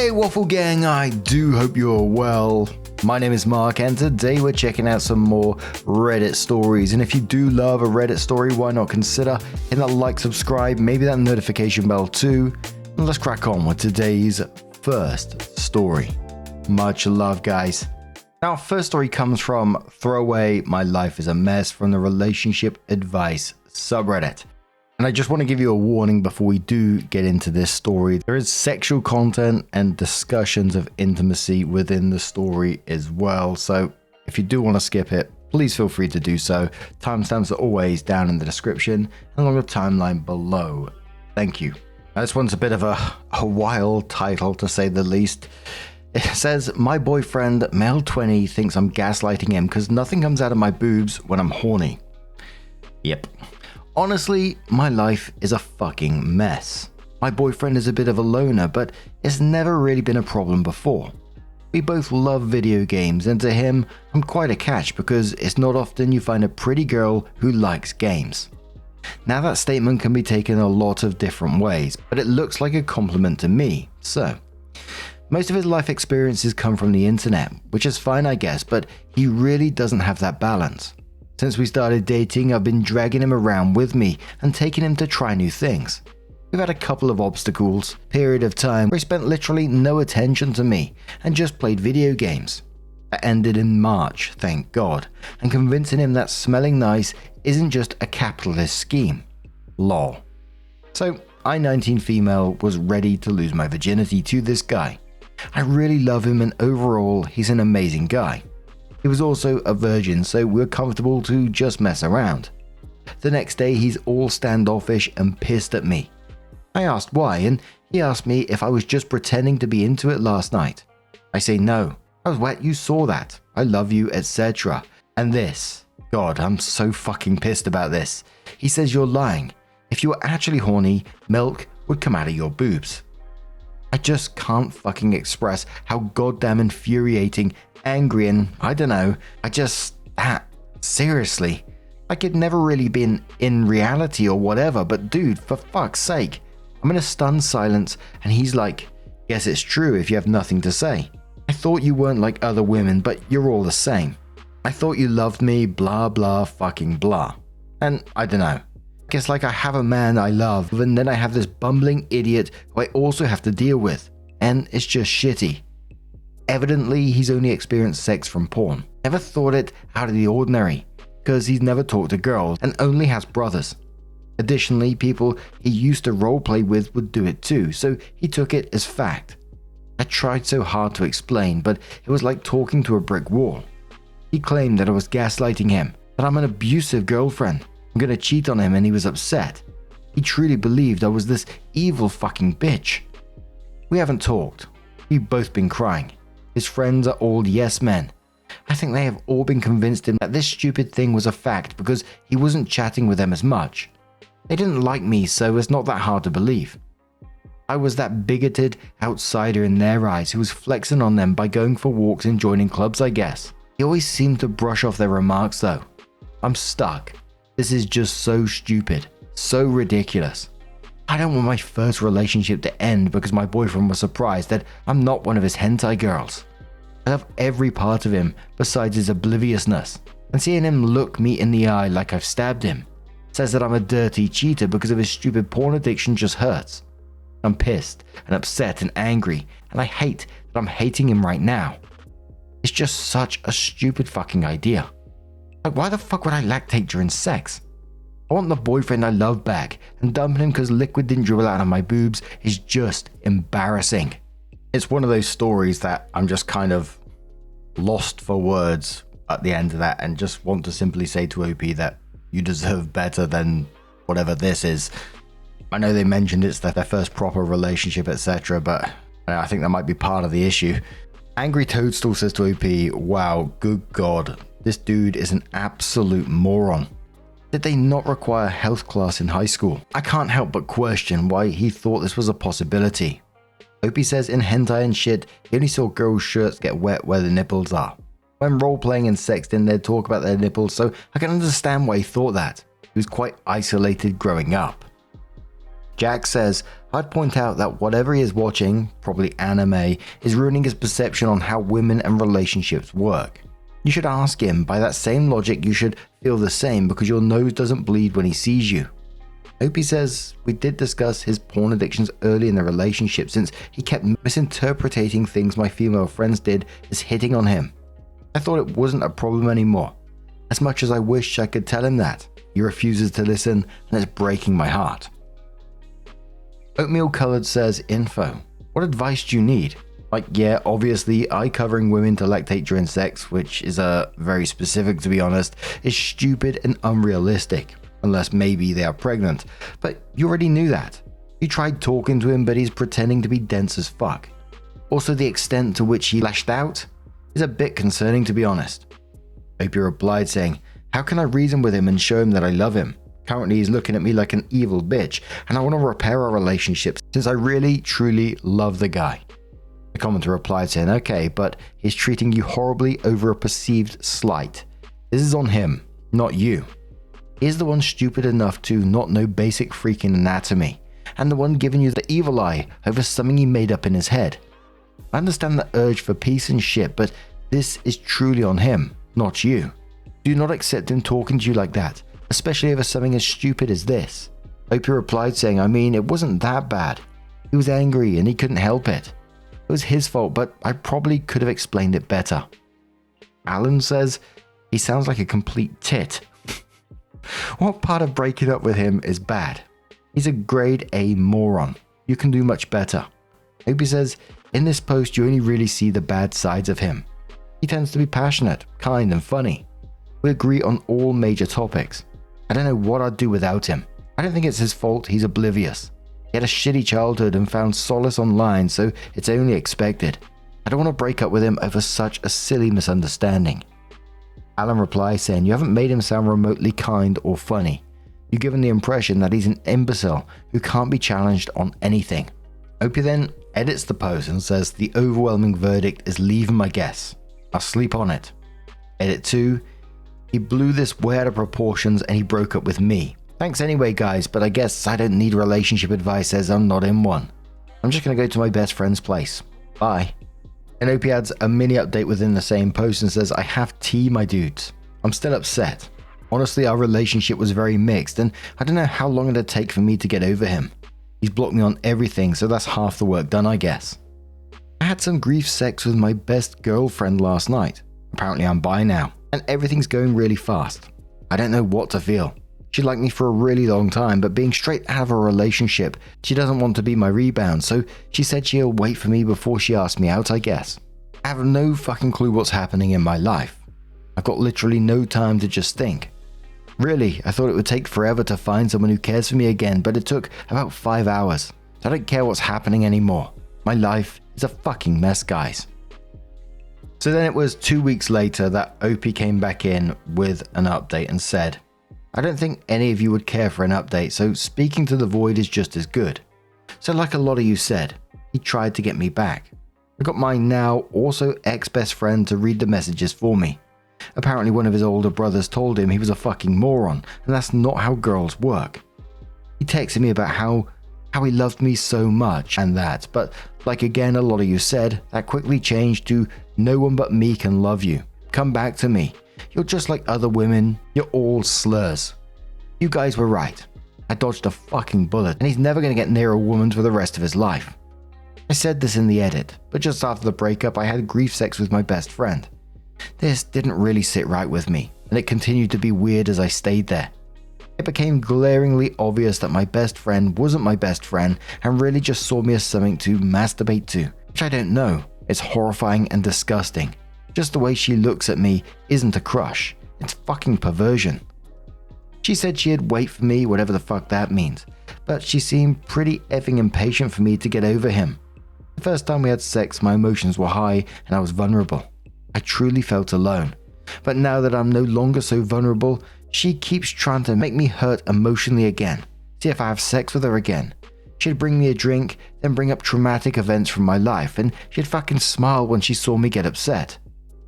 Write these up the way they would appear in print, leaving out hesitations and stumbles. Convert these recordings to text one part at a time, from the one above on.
Hey Waffle Gang, I do hope you're well. My name is Mark and today we're checking out some more Reddit stories, and if you do love a Reddit story, why not consider hitting that like, subscribe, maybe that notification bell too, and let's crack on with today's first story. Much love, guys. Now, first story comes from Throwaway My Life is a Mess from the RelationshipAdvice subreddit. And I just want to give you a warning before we do get into this story. There is sexual content and discussions of intimacy within the story as well. So if you do want to skip it, please feel free to do so. Timestamps are always down in the description and along the timeline below. Thank you. Now, this one's a bit of a wild title, to say the least. It says, my boyfriend, male 20, thinks I'm gaslighting him because nothing comes out of my boobs when I'm horny. Yep. Honestly, my life is a fucking mess. My boyfriend is a bit of a loner, but it's never really been a problem before. We both love video games, and to him, I'm quite a catch because it's not often you find a pretty girl who likes games. Now, that statement can be taken a lot of different ways, but it looks like a compliment to me, so. Most of his life experiences come from the internet, which is fine, I guess, but he really doesn't have that balance. Since we started dating, I've been dragging him around with me and taking him to try new things. We've had a couple of obstacles, period of time where he spent literally no attention to me and just played video games. That ended in March, thank God, and convincing him that smelling nice isn't just a capitalist scheme. Lol. So, I, 19 female, was ready to lose my virginity to this guy. I really love him and overall, he's an amazing guy. He was also a virgin, so we were comfortable to just mess around. The next day, he's all standoffish and pissed at me. I asked why, and he asked me if I was just pretending to be into it last night. I say no. I was wet, you saw that. I love you, etc. And this. God, I'm so fucking pissed about this. He says you're lying. If you were actually horny, milk would come out of your boobs. I just can't fucking express how goddamn infuriating, angry, and I don't know, seriously. Like it'd never really been in reality or whatever, but dude, for fuck's sake. I'm in a stunned silence and he's like, guess it's true if you have nothing to say. I thought you weren't like other women, but you're all the same. I thought you loved me, blah blah fucking blah. And I don't know. Guess like I have a man I love, and then I have this bumbling idiot who I also have to deal with, and it's just shitty. Evidently, he's only experienced sex from porn. Never thought it out of the ordinary, because he's never talked to girls and only has brothers. Additionally, people he used to roleplay with would do it too, so he took it as fact. I tried so hard to explain, but it was like talking to a brick wall. He claimed that I was gaslighting him, that I'm an abusive girlfriend. I'm gonna cheat on him, and he was upset. He truly believed I was this evil fucking bitch. We haven't talked. We've both been crying. His friends are all yes men. I think they have all been convinced him that this stupid thing was a fact because he wasn't chatting with them as much. They didn't like me, so it's not that hard to believe. I was that bigoted outsider in their eyes who was flexing on them by going for walks and joining clubs, I guess. He always seemed to brush off their remarks though. I'm stuck. This is just so stupid, so ridiculous. I don't want my first relationship to end because my boyfriend was surprised that I'm not one of his hentai girls. I love every part of him besides his obliviousness, and seeing him look me in the eye like I've stabbed him says that I'm a dirty cheater because of his stupid porn addiction just hurts. I'm pissed and upset and angry, and I hate that I'm hating him right now. It's just such a stupid fucking idea. Like, why the fuck would I lactate during sex? I want the boyfriend I love back, and dumping him because liquid didn't dribble out of my boobs is just embarrassing. It's one of those stories that I'm just kind of lost for words at the end of that, and just want to simply say to OP that you deserve better than whatever this is. I know they mentioned it's their first proper relationship, etc., but I think that might be part of the issue. Angry Toadstool says to OP, wow, good God, this dude is an absolute moron. Did they not require health class in high school? I can't help but question why he thought this was a possibility. OP says in hentai and shit, he only saw girls' shirts get wet where the nipples are. When role-playing and sexting, they'd talk about their nipples, so I can understand why he thought that. He was quite isolated growing up. Jack says, I'd point out that whatever he is watching, probably anime, is ruining his perception on how women and relationships work. You should ask him. By that same logic, you should feel the same because your nose doesn't bleed when he sees you. Opie says, we did discuss his porn addictions early in the relationship since he kept misinterpreting things my female friends did as hitting on him. I thought it wasn't a problem anymore. As much as I wish I could tell him that, he refuses to listen and it's breaking my heart. Oatmeal Colored says, info. What advice do you need? Like, yeah, obviously, eye covering women to lactate during sex, which is very specific to be honest, is stupid and unrealistic. Unless maybe they are pregnant. But you already knew that. You tried talking to him, but he's pretending to be dense as fuck. Also, the extent to which he lashed out is a bit concerning to be honest. Opie replied saying, how can I reason with him and show him that I love him? Currently he's looking at me like an evil bitch and I want to repair our relationship since I really truly love the guy. The commenter replied saying, okay, but he's treating you horribly over a perceived slight. This is on him, not you. He's the one stupid enough to not know basic freaking anatomy and the one giving you the evil eye over something he made up in his head. I understand the urge for peace and shit, but this is truly on him, not you. Do not accept him talking to you like that, especially over something as stupid as this. Opie replied saying, I mean, it wasn't that bad. He was angry and he couldn't help it. It was his fault, but I probably could have explained it better. Alan says, he sounds like a complete tit. What part of breaking up with him is bad? He's a grade A moron. You can do much better. Opie says, in this post you only really see the bad sides of him. He tends to be passionate, kind and funny. We agree on all major topics. I don't know what I'd do without him. I don't think it's his fault he's oblivious. He had a shitty childhood and found solace online, so it's only expected. I don't want to break up with him over such a silly misunderstanding. Alan replies saying, you haven't made him sound remotely kind or funny. You give him the impression that he's an imbecile who can't be challenged on anything. Opie then edits the post and says, the overwhelming verdict is leave my guess. I'll sleep on it. Edit 2, he blew this way out of proportions and he broke up with me. Thanks anyway guys, but I guess I don't need relationship advice as I'm not in one. I'm just gonna go to my best friend's place. Bye. And Opie adds a mini update within the same post and says, I have tea my dudes. I'm still upset. Honestly, our relationship was very mixed and I don't know how long it'd take for me to get over him. He's blocked me on everything, so that's half the work done I guess. I had some grief sex with my best girlfriend last night. Apparently I'm bi now, and everything's going really fast. I don't know what to feel. She liked me for a really long time, but being straight out of a relationship, she doesn't want to be my rebound, so she said she'll wait for me before she asks me out, I guess. I have no fucking clue what's happening in my life. I've got literally no time to just think. Really, I thought it would take forever to find someone who cares for me again, but it took about 5 hours. I don't care what's happening anymore. My life is a fucking mess, guys. So then it was 2 weeks later that Opie came back in with an update and said, I don't think any of you would care for an update, so speaking to the void is just as good. So like a lot of you said, he tried to get me back. I got my now also ex-best friend to read the messages for me. Apparently one of his older brothers told him he was a fucking moron, and that's not how girls work. He texted me about how he loved me so much and that, but like again a lot of you said, that quickly changed to no one but me can love you. Come back to me. You're just like other women. You're all slurs. You guys were right. I dodged a fucking bullet and he's never going to get near a woman for the rest of his life. I said this in the edit, but just after the breakup I had grief sex with my best friend. This didn't really sit right with me and it continued to be weird as I stayed there. It became glaringly obvious that my best friend wasn't my best friend and really just saw me as something to masturbate to, which I don't know. It's horrifying and disgusting. Just the way she looks at me isn't a crush, it's fucking perversion. She said she'd wait for me, whatever the fuck that means, but she seemed pretty effing impatient for me to get over him. The first time we had sex, my emotions were high and I was vulnerable. I truly felt alone. But now that I'm no longer so vulnerable, she keeps trying to make me hurt emotionally again. See if I have sex with her again. She'd bring me a drink, then bring up traumatic events from my life, and she'd fucking smile when she saw me get upset.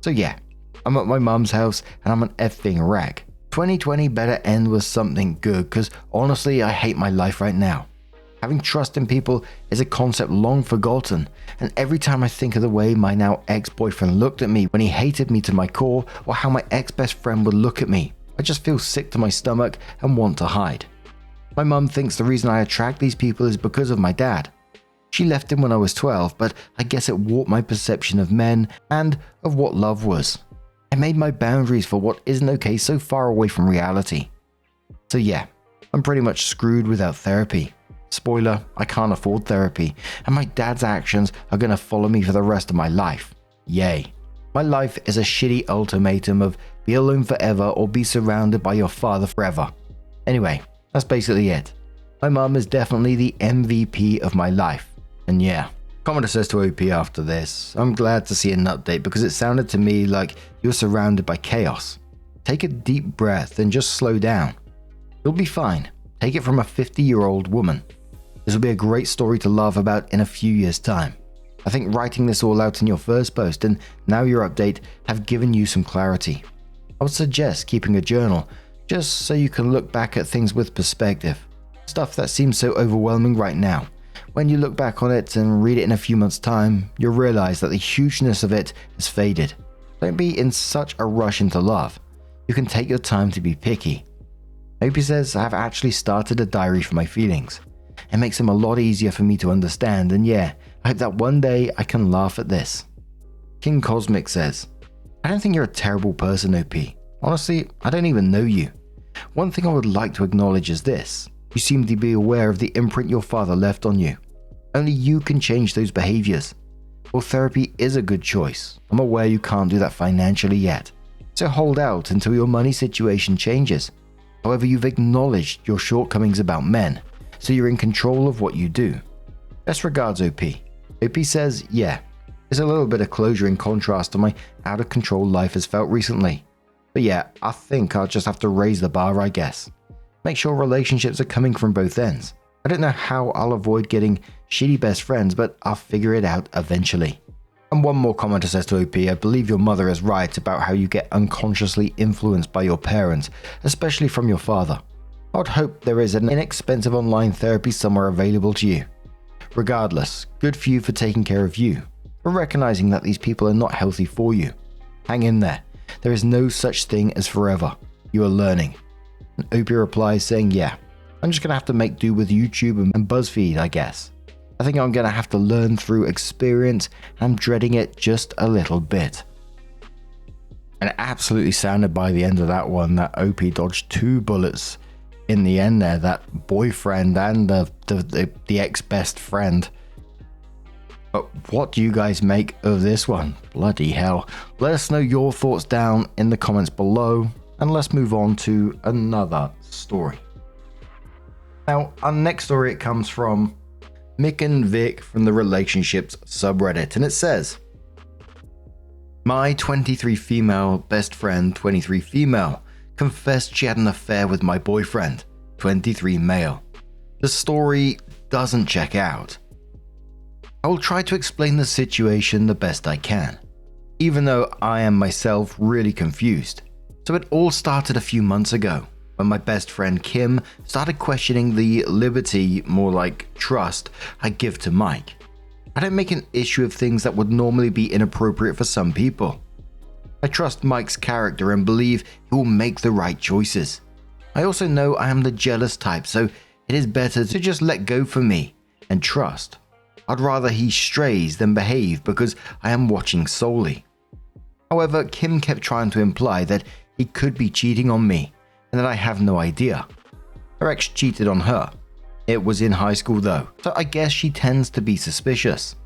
So yeah, I'm at my mum's house and I'm an effing wreck. 2020 better end with something good, cause honestly I hate my life right now. Having trust in people is a concept long forgotten, and every time I think of the way my now ex-boyfriend looked at me when he hated me to my core, or how my ex-best friend would look at me, I just feel sick to my stomach and want to hide. My mum thinks the reason I attract these people is because of my dad. She left him when I was 12, but I guess it warped my perception of men and of what love was. I made my boundaries for what isn't okay so far away from reality. So yeah, I'm pretty much screwed without therapy. Spoiler, I can't afford therapy, and my dad's actions are going to follow me for the rest of my life. Yay. My life is a shitty ultimatum of be alone forever or be surrounded by your father forever. Anyway, that's basically it. My mum is definitely the MVP of my life. And yeah, commenter says to OP after this, I'm glad to see an update because it sounded to me like you were surrounded by chaos. Take a deep breath and just slow down. You'll be fine. Take it from a 50-year-old woman. This will be a great story to laugh about in a few years' time. I think writing this all out in your first post and now your update have given you some clarity. I would suggest keeping a journal, just so you can look back at things with perspective. Stuff that seems so overwhelming right now. When you look back on it and read it in a few months' time, you'll realize that the hugeness of it has faded. Don't be in such a rush into love. You can take your time to be picky. Opie says, I have actually started a diary for my feelings. It makes them a lot easier for me to understand, and yeah, I hope that one day I can laugh at this. King Cosmic says, I don't think you're a terrible person, OP. Honestly, I don't even know you. One thing I would like to acknowledge is this. You seem to be aware of the imprint your father left on you. Only you can change those behaviors. Well, therapy is a good choice. I'm aware you can't do that financially yet. So hold out until your money situation changes. However, you've acknowledged your shortcomings about men, so you're in control of what you do. Best regards, OP. OP says, yeah, there's a little bit of closure in contrast to my out-of-control life has felt recently. But yeah, I think I'll just have to raise the bar, I guess. Make sure relationships are coming from both ends. I don't know how I'll avoid getting shitty best friends, but I'll figure it out eventually. And one more commenter says to OP, I believe your mother is right about how you get unconsciously influenced by your parents, especially from your father. I would hope there is an inexpensive online therapy somewhere available to you. Regardless, good for you for taking care of you, for recognizing that these people are not healthy for you. Hang in there. There is no such thing as forever. You are learning. And Opie replies saying, yeah, I'm just going to have to make do with YouTube and BuzzFeed, I guess. I think I'm going to have to learn through experience. I'm dreading it just a little bit. And it absolutely sounded by the end of that one that OP dodged 2 bullets in the end there, that boyfriend and the ex-best friend. But what do you guys make of this one? Bloody hell. Let us know your thoughts down in the comments below, and let's move on to another story. Now, our next story, it comes from Mick and Vic from the Relationships subreddit, and it says, my 23 female best friend, 23 female, confessed she had an affair with my boyfriend, 23 male. The story doesn't check out. I will try to explain the situation the best I can, even though I am myself really confused. So it all started a few months ago, when my best friend Kim started questioning the liberty, more like trust, I give to Mike. I don't make an issue of things that would normally be inappropriate for some people. I trust Mike's character and believe he will make the right choices. I also know I am the jealous type, so it is better to just let go for me and trust. I'd rather he strays than behave because I am watching solely. However, Kim kept trying to imply that he could be cheating on me and that I have no idea. Her ex cheated on her. It was in high school though, so I guess she tends to be suspicious.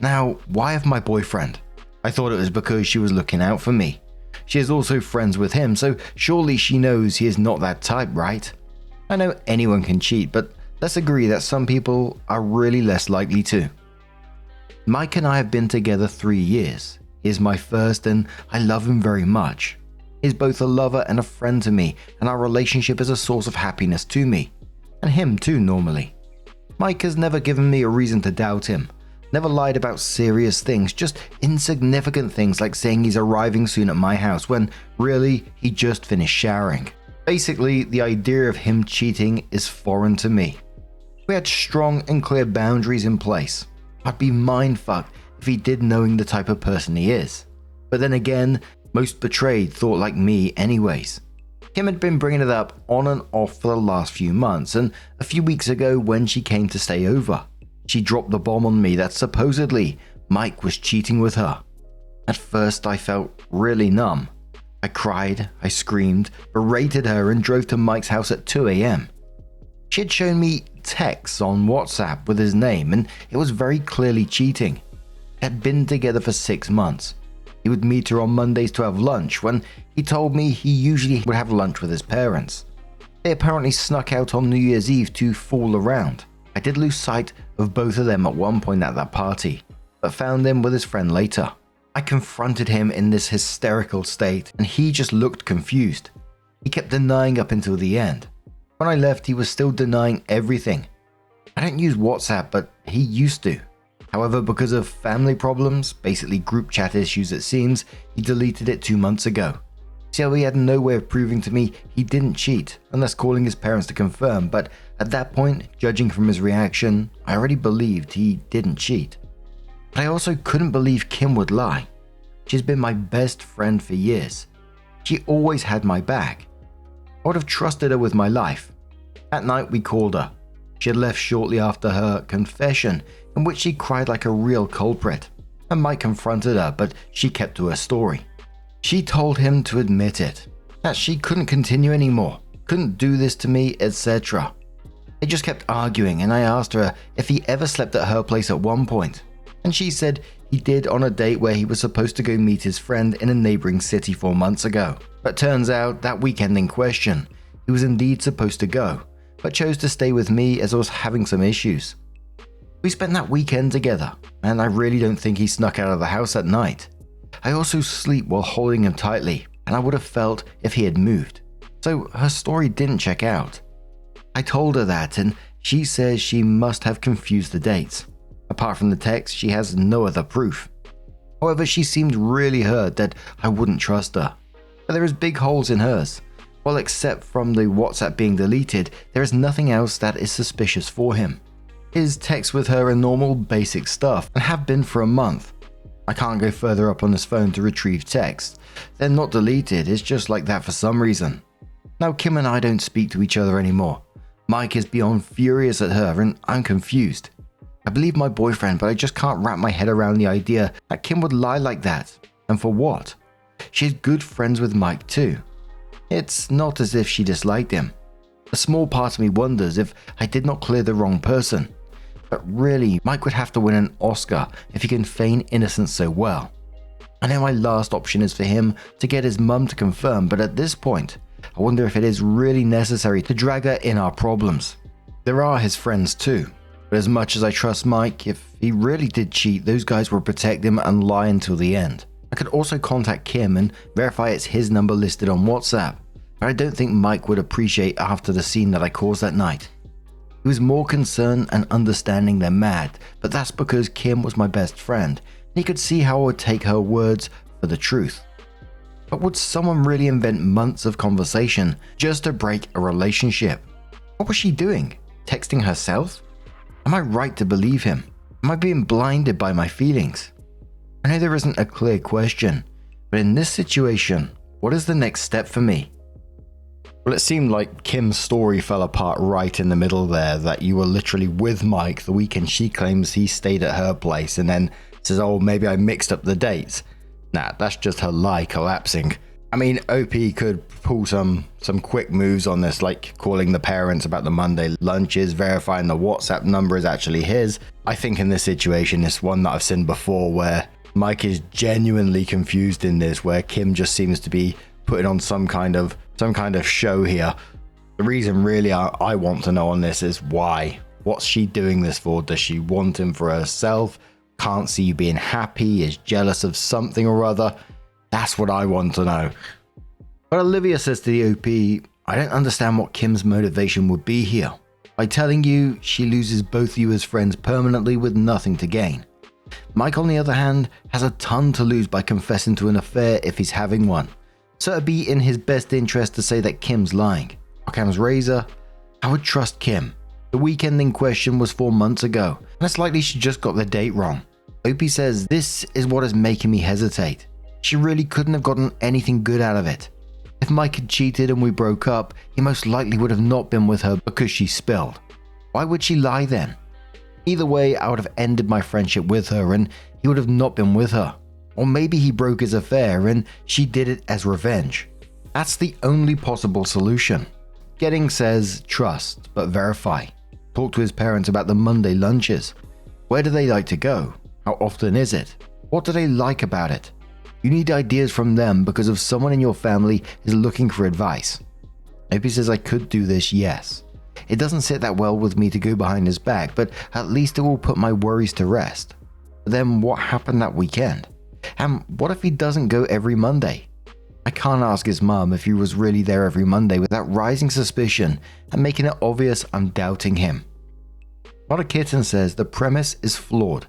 Now, why of my boyfriend? I thought it was because she was looking out for me. She is also friends with him, so surely she knows he is not that type, right? I know anyone can cheat, but let's agree that some people are really less likely to. Mike and I have been together 3 years. He is my first and I love him very much. He is both a lover and a friend to me, and our relationship is a source of happiness to me. And him too, normally. Mike has never given me a reason to doubt him. Never lied about serious things, just insignificant things like saying he's arriving soon at my house when really he just finished showering. Basically, the idea of him cheating is foreign to me. We had strong and clear boundaries in place. I'd be mindfucked if he did, knowing the type of person he is. But then again, most betrayed thought like me anyways. Kim had been bringing it up on and off for the last few months, and a few weeks ago when she came to stay over, she dropped the bomb on me that supposedly Mike was cheating with her. At first I felt really numb. I cried, I screamed, berated her and drove to Mike's house at 2 a.m. She had shown me texts on WhatsApp with his name, and it was very clearly cheating. They had been together for 6 months. He would meet her on Mondays to have lunch, when he told me he usually would have lunch with his parents. They apparently snuck out on New Year's Eve to fool around. I did lose sight of both of them at one point at that party, but found him with his friend later. I confronted him in this hysterical state, and he just looked confused. He kept denying up until the end. When I left, he was still denying everything. I don't use WhatsApp, but he used to. However, because of family problems, basically group chat issues it seems, he deleted it 2 months ago. So he had no way of proving to me he didn't cheat, unless calling his parents to confirm, but at that point, judging from his reaction, I already believed he didn't cheat. But I also couldn't believe Kim would lie. She's been my best friend for years. She always had my back. I would have trusted her with my life. That night we called her. She had left shortly after her confession, in which she cried like a real culprit, and Mike confronted her, but she kept to her story. She told him to admit it, that she couldn't continue anymore, couldn't do this to me, etc. They just kept arguing, and I asked her if he ever slept at her place at one point, and she said he did on a date where he was supposed to go meet his friend in a neighboring city 4 months ago. But turns out that weekend in question, he was indeed supposed to go, but chose to stay with me as I was having some issues. We spent that weekend together, and I really don't think he snuck out of the house at night. I also sleep while holding him tightly, and I would have felt if he had moved. So her story didn't check out. I told her that, and she says she must have confused the dates. Apart from the text, she has no other proof. However, she seemed really hurt that I wouldn't trust her. But there is big holes in hers. Well, except from the WhatsApp being deleted, there is nothing else that is suspicious for him. His texts with her are normal, basic stuff, and have been for a month. I can't go further up on his phone to retrieve texts. They're not deleted, it's just like that for some reason. Now Kim and I don't speak to each other anymore. Mike is beyond furious at her, and I'm confused. I believe my boyfriend, but I just can't wrap my head around the idea that Kim would lie like that. And for what? She had good friends with Mike too. It's not as if she disliked him. A small part of me wonders if I did not clear the wrong person. But really, Mike would have to win an Oscar if he can feign innocence so well. I know my last option is for him to get his mum to confirm, but at this point, I wonder if it is really necessary to drag her in our problems. There are his friends too. But as much as I trust Mike, if he really did cheat, those guys will protect him and lie until the end. I could also contact Kim and verify it's his number listed on WhatsApp, but I don't think Mike would appreciate after the scene that I caused that night. He was more concerned and understanding than mad, but that's because Kim was my best friend, and he could see how I would take her words for the truth. But would someone really invent months of conversation just to break a relationship? What was she doing? Texting herself? Am I right to believe him? Am I being blinded by my feelings? I know there isn't a clear question, but in this situation, what is the next step for me? Well, it seemed like Kim's story fell apart right in the middle there, that you were literally with Mike the weekend she claims he stayed at her place and then says, oh, maybe I mixed up the dates. Nah, that's just her lie collapsing. I mean, OP could pull some quick moves on this, like calling the parents about the Monday lunches, verifying the WhatsApp number is actually his. I think in this situation, it's one that I've seen before where Mike is genuinely confused in this, where Kim just seems to be putting on some kind of show here. The reason really I want to know on this is why. What's she doing this for? Does she want him for herself? Can't see you being happy? Is jealous of something or other? That's what I want to know. But Olivia says to the OP, I don't understand what Kim's motivation would be here. By telling you, she loses both you as friends permanently with nothing to gain. Mike, on the other hand, has a ton to lose by confessing to an affair if he's having one. So it'd be in his best interest to say that Kim's lying. Occam's razor, I would trust Kim. The weekend in question was 4 months ago, and it's likely she just got the date wrong. Opie says this is what is making me hesitate. She really couldn't have gotten anything good out of it. If Mike had cheated and we broke up, he most likely would have not been with her because she spilled. Why would she lie then? Either way, I would have ended my friendship with her and he would have not been with her. Or maybe he broke his affair and she did it as revenge. That's the only possible solution. Getting says trust, but verify. Talk to his parents about the Monday lunches. Where do they like to go? How often is it? What do they like about it? You need ideas from them because if someone in your family is looking for advice. Opie says I could do this, yes. It doesn't sit that well with me to go behind his back, but at least it will put my worries to rest. But then what happened that weekend? And what if he doesn't go every Monday? I can't ask his mum if he was really there every Monday without rising suspicion and making it obvious I'm doubting him. Not a Kitten says the premise is flawed.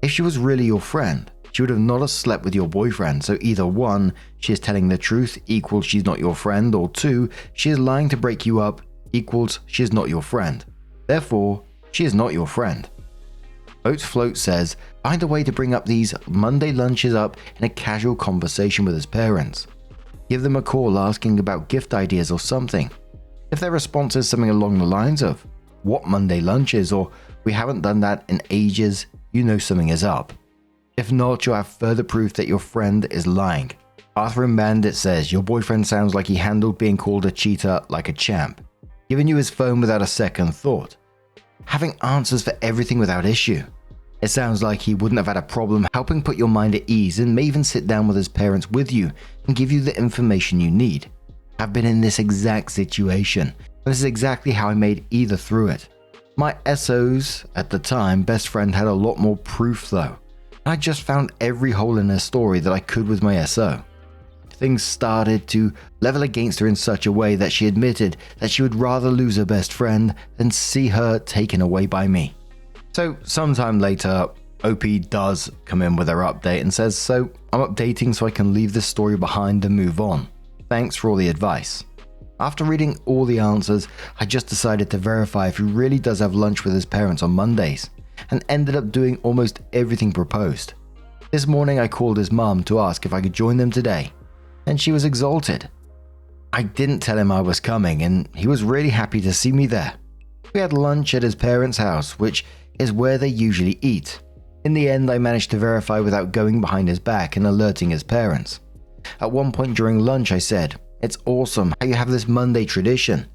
If she was really your friend, she would have not have slept with your boyfriend, so either 1, she is telling the truth equals she's not your friend, or 2, she is lying to break you up equals she is not your friend. Therefore, she is not your friend. Oats Float says, find a way to bring up these Monday lunches up in a casual conversation with his parents. Give them a call asking about gift ideas or something. If their response is something along the lines of, what Monday lunches, or we haven't done that in ages, you know something is up. If not, you'll have further proof that your friend is lying. Arthur and Bandit says, your boyfriend sounds like he handled being called a cheater like a champ. Giving you his phone without a second thought. Having answers for everything without issue. It sounds like he wouldn't have had a problem helping put your mind at ease and may even sit down with his parents with you and give you the information you need. I've been in this exact situation, and this is exactly how I made either through it. My SO's, at the time, best friend had a lot more proof though. I just found every hole in her story that I could with my SO. Things started to level against her in such a way that she admitted that she would rather lose her best friend than see her taken away by me. So sometime later, OP does come in with her update and says, so I'm updating so I can leave this story behind and move on. Thanks for all the advice. After reading all the answers, I just decided to verify if he really does have lunch with his parents on Mondays, and ended up doing almost everything proposed. This morning I called his mom to ask if I could join them today, and she was exalted. I didn't tell him I was coming, and he was really happy to see me there. We had lunch at his parents' house, which is where they usually eat. In the end, I managed to verify without going behind his back and alerting his parents. At one point during lunch I said, it's awesome how you have this Monday tradition,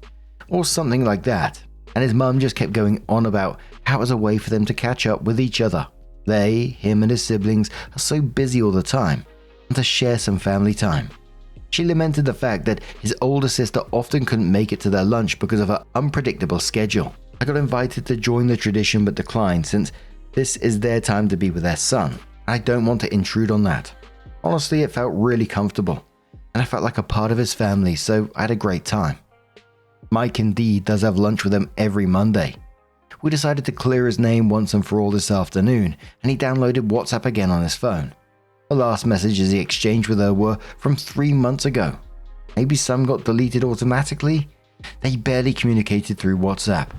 or something like that, and his mum just kept going on about how it was a way for them to catch up with each other. They, him and his siblings, are so busy all the time, and to share some family time. She lamented the fact that his older sister often couldn't make it to their lunch because of her unpredictable schedule. I got invited to join the tradition but declined since this is their time to be with their son, and I don't want to intrude on that. Honestly, it felt really comfortable, and I felt like a part of his family, so I had a great time. Mike indeed does have lunch with them every Monday. We decided to clear his name once and for all this afternoon, and he downloaded WhatsApp again on his phone. The last messages he exchanged with her were from 3 months ago. Maybe some got deleted automatically? They barely communicated through WhatsApp.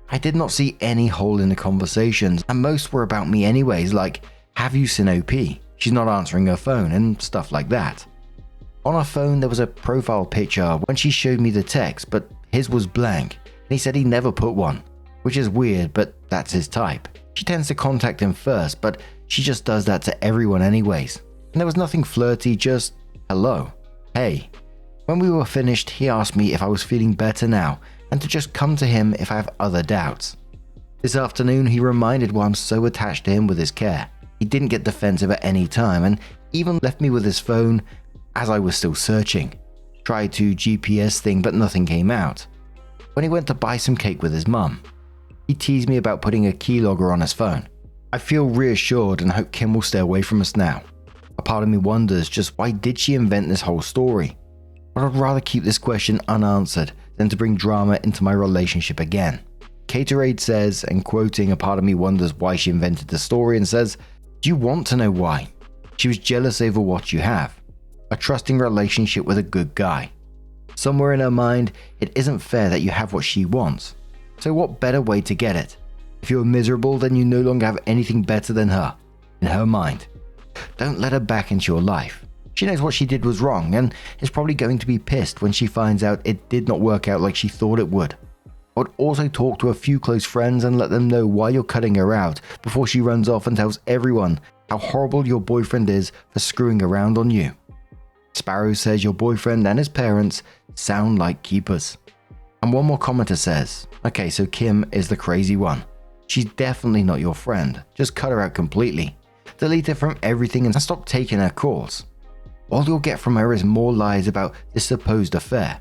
I did not see any hole in the conversations, and most were about me anyways, like, have you seen OP? She's not answering her phone, and stuff like that. On her phone there was a profile picture when she showed me the text, but his was blank, and he said he never put one, which is weird, but that's his type. She tends to contact him first, but she just does that to everyone anyways. And there was nothing flirty, just hello, hey. When we were finished, he asked me if I was feeling better now, and to just come to him if I have other doubts. This afternoon he reminded why I'm so attached to him with his care. He didn't get defensive at any time, and even left me with his phone as I was still searching. Tried to GPS thing, but nothing came out. When he went to buy some cake with his mum, he teased me about putting a keylogger on his phone. I feel reassured and hope Kim will stay away from us now. A part of me wonders just why did she invent this whole story? But I'd rather keep this question unanswered than to bring drama into my relationship again. Caterade says, and quoting, a part of me wonders why she invented the story, and says, do you want to know why? She was jealous over what you have. A trusting relationship with a good guy. Somewhere in her mind, it isn't fair that you have what she wants. So what better way to get it? If you're miserable, then you no longer have anything better than her, in her mind. Don't let her back into your life. She knows what she did was wrong and is probably going to be pissed when she finds out it did not work out like she thought it would. I would also talk to a few close friends and let them know why you're cutting her out before she runs off and tells everyone how horrible your boyfriend is for screwing around on you. Sparrow says your boyfriend and his parents sound like keepers. And one more commenter says, okay, so Kim is the crazy one. She's definitely not your friend. Just cut her out completely. Delete her from everything and stop taking her calls. All you'll get from her is more lies about this supposed affair.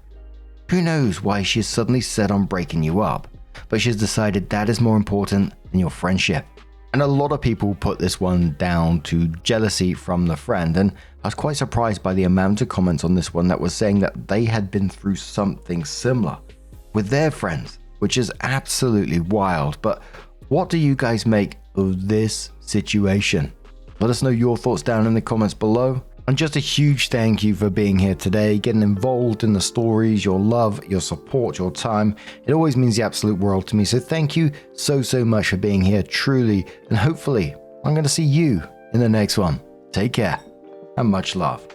Who knows why she is suddenly set on breaking you up, but she's decided that is more important than your friendship. And a lot of people put this one down to jealousy from the friend, and I was quite surprised by the amount of comments on this one that was saying that they had been through something similar with their friends, which is absolutely wild. But what do you guys make of this situation? Let us know your thoughts down in the comments below. And just a huge thank you for being here today, getting involved in the stories, your love, your support, your time. It always means the absolute world to me. So thank you so much for being here, truly. And hopefully, I'm going to see you in the next one. Take care and much love.